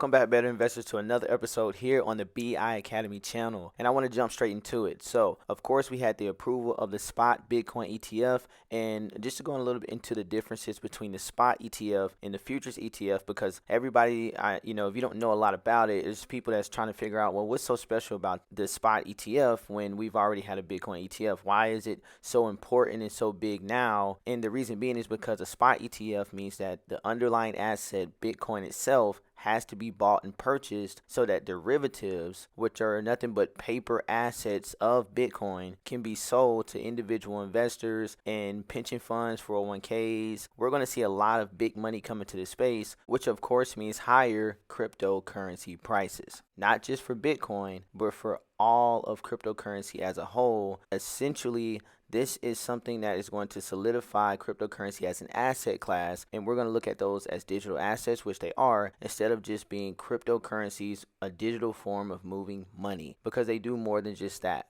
Welcome back, better investors, to another episode here on the BI Academy channel. And I want to jump straight into it. So, of course, we had the approval of the spot Bitcoin ETF. And just to go a little bit into the differences between the spot ETF and the futures ETF, because everybody, if you don't know a lot about it, there's people that's trying to figure out, well, what's so special about the spot ETF when we've already had a Bitcoin ETF? Why is it so important and so big now? And the reason being is because a spot ETF means that the underlying asset, Bitcoin itself, has to be bought and purchased so that derivatives, which are nothing but paper assets of Bitcoin, can be sold to individual investors and pension funds, 401ks. We're going to see a lot of big money coming to this space, which of course means higher cryptocurrency prices, not just for Bitcoin, but for all of cryptocurrency as a whole. Essentially, this is something that is going to solidify cryptocurrency as an asset class, and we're going to look at those as digital assets, which they are, instead of just being cryptocurrencies, a digital form of moving money, because they do more than just that.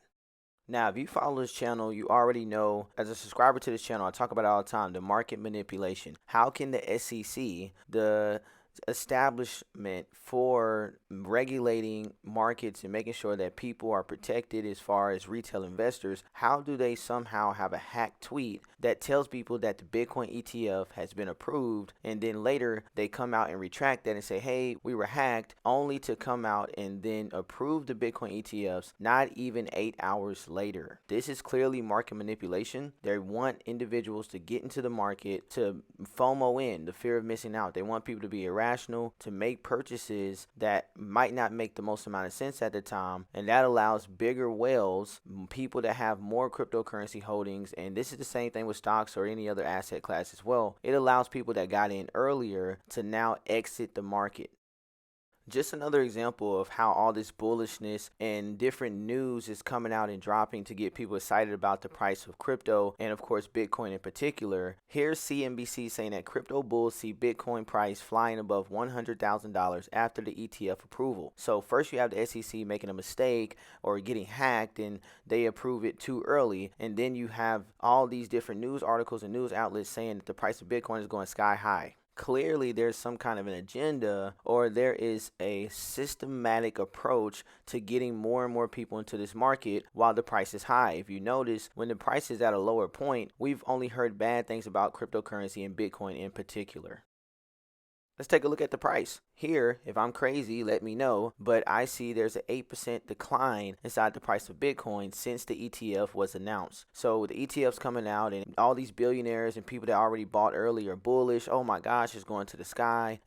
Now, if you follow this channel, you already know, as a subscriber to this channel, I talk about it all the time, the market manipulation. How can the SEC, the establishment for regulating markets and making sure that people are protected as far as retail investors, how do they somehow have a hacked tweet that tells people that the Bitcoin ETF has been approved, and then later they come out and retract that and say, hey, we were hacked, only to come out and then approve the Bitcoin ETFs not even 8 hours later? This is clearly market manipulation. They want individuals to get into the market, to FOMO in, the fear of missing out. They want people to be irrational, to make purchases that might not make the most amount of sense at the time, and that allows bigger whales, people that have more cryptocurrency holdings, and this is the same thing with stocks or any other asset class as well. It allows people that got in earlier to now exit the market. Just another example of how all this bullishness and different news is coming out and dropping to get people excited about the price of crypto, and of course Bitcoin in particular. Here's CNBC saying that crypto bulls see Bitcoin price flying above $100,000 after the ETF approval. So first you have the SEC making a mistake or getting hacked and they approve it too early, and then you have all these different news articles and news outlets saying that the price of Bitcoin is going sky high. Clearly, there's some kind of an agenda, or there is a systematic approach to getting more and more people into this market while the price is high. If you notice, when the price is at a lower point, we've only heard bad things about cryptocurrency and Bitcoin in particular. Let's take a look at the price. Here, if I'm crazy, let me know, but I see there's an 8% decline inside the price of Bitcoin since the ETF was announced. So the ETF's coming out and all these billionaires and people that already bought early are bullish. Oh my gosh, it's going to the sky.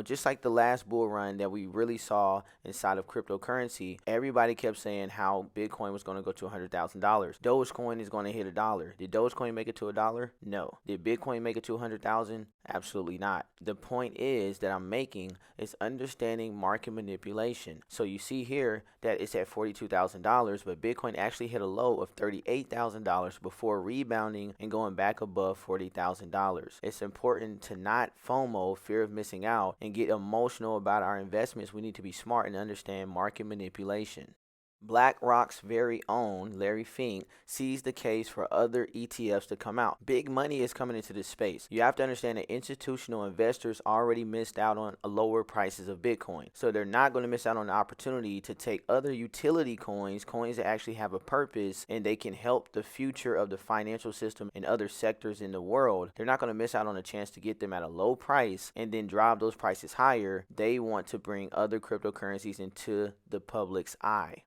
Just like the last bull run that we really saw inside of cryptocurrency, everybody kept saying how Bitcoin was going to go to $100,000. Dogecoin is going to hit $1. Did Dogecoin make it to $1? No. Did Bitcoin make it to 100,000? Absolutely not. The point is that I'm making is understanding market manipulation. So you see here that it's at $42,000, but Bitcoin actually hit a low of $38,000 before rebounding and going back above $40,000. It's important to not FOMO, fear of missing out, and get emotional about our investments. We need to be smart and understand market manipulation. BlackRock's very own Larry Fink sees the case for other ETFs to come out. Big money is coming into this space. You have to understand that institutional investors already missed out on lower prices of Bitcoin. So they're not going to miss out on the opportunity to take other utility coins that actually have a purpose and they can help the future of the financial system and other sectors in the world. They're not going to miss out on a chance to get them at a low price and then drive those prices higher. They want to bring other cryptocurrencies into the public's eye.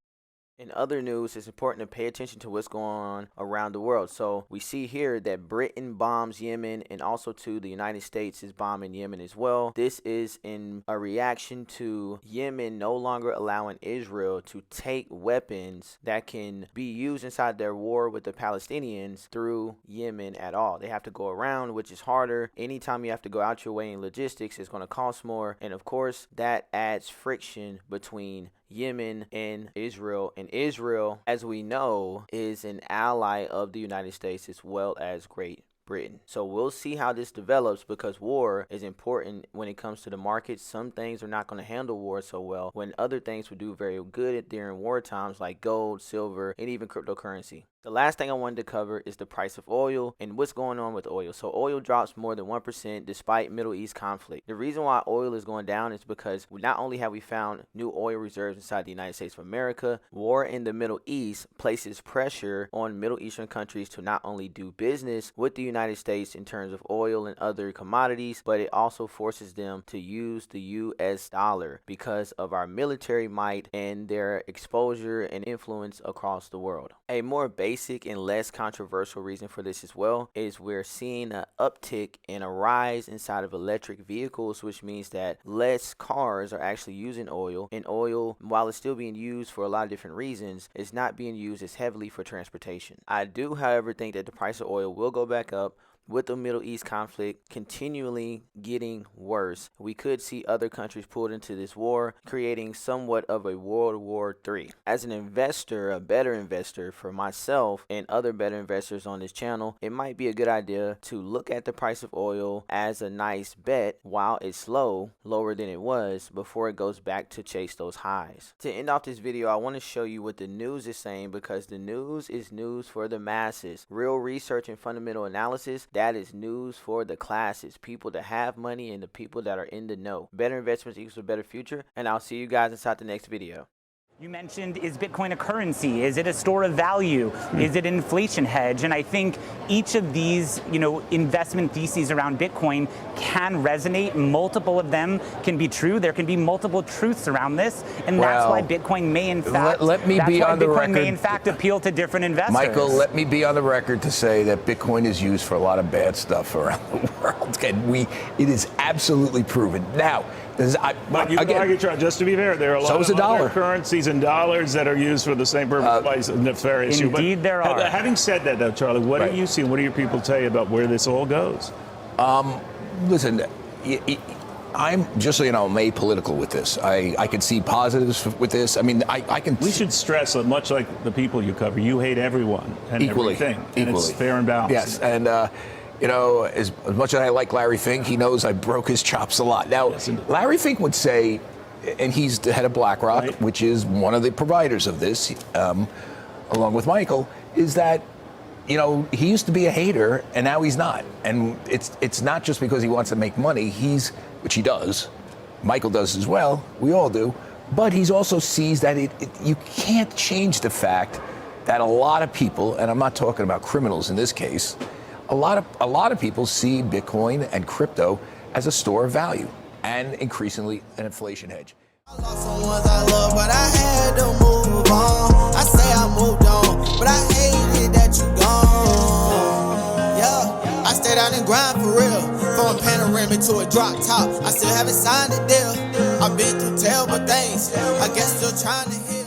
In other news, it's important to pay attention to what's going on around the world. So we see here that Britain bombs Yemen, and also to the United States is bombing Yemen as well. This is in a reaction to Yemen no longer allowing Israel to take weapons that can be used inside their war with the Palestinians through Yemen at all. They have to go around, which is harder. Anytime you have to go out your way in logistics, it's going to cost more. And of course, that adds friction between Yemen and Israel. And Israel, as we know, is an ally of the United States as well as Great Britain. So we'll see how this develops, because war is important when it comes to the market. Some things are not going to handle war so well, when other things would do very good during war times, like gold, silver, and even cryptocurrency. The last thing I wanted to cover is the price of oil and what's going on with oil. So oil drops more than 1% despite Middle East conflict. The reason why oil is going down is because not only have we found new oil reserves inside the United States of America, war in the Middle East places pressure on Middle Eastern countries to not only do business with the United States in terms of oil and other commodities, but it also forces them to use the US dollar because of our military might and their exposure and influence across the world. A more basic and less controversial reason for this as well is we're seeing an uptick and a rise inside of electric vehicles, which means that less cars are actually using oil, and oil, while it's still being used for a lot of different reasons, is not being used as heavily for transportation. I do, however, think that the price of oil will go back up. With the Middle East conflict continually getting worse, we could see other countries pulled into this war, creating somewhat of a World War III. As an investor, a better investor for myself and other better investors on this channel, it might be a good idea to look at the price of oil as a nice bet while it's lower than it was, before it goes back to chase those highs. To end off this video, I want to show you what the news is saying, because the news is news for the masses. Real research and fundamental analysis, that is news for the classes, people that have money and the people that are in the know. Better investments equals a better future, and I'll see you guys inside the next video. You mentioned, is Bitcoin a currency? Is it a store of value? Is it an inflation hedge? And I think each of these, investment theses around Bitcoin can resonate. Multiple of them can be true. There can be multiple truths around this, and that's why Bitcoin may in fact appeal to different investors. Michael, let me be on the record to say that Bitcoin is used for a lot of bad stuff around the world, and it is absolutely proven. Now, but you can argue, just to be fair, there are a lot of other currencies and dollars that are used for the same purpose, nefarious. Indeed, there are. Having said that, though, Charlie, what do you see, and what do your people tell you about where this all goes? Listen, I'm, just so you know, I'm apolitical with this. I can see positives with this. I mean, I can. We should stress that, much like the people you cover, you hate everyone and everything. And it's fair and balanced. Yes, and as much as I like Larry Fink, he knows I broke his chops a lot. Now, Larry Fink would say, and he's the head of BlackRock, which is one of the providers of this, along with Michael, is that, he used to be a hater and now he's not. And it's not just because he wants to make money, which he does, Michael does as well, we all do, but he's also sees that you can't change the fact that a lot of people, and I'm not talking about criminals in this case, a lot of people see Bitcoin and crypto as a store of value and increasingly an inflation hedge. I lost some ones I love, but I had to move on. I say I moved on, but I hated that you gone. Yeah, I stayed out and grind for real. From a panoramic to a drop top, I still haven't signed a deal. I've been through terrible things, I guess still trying to heal.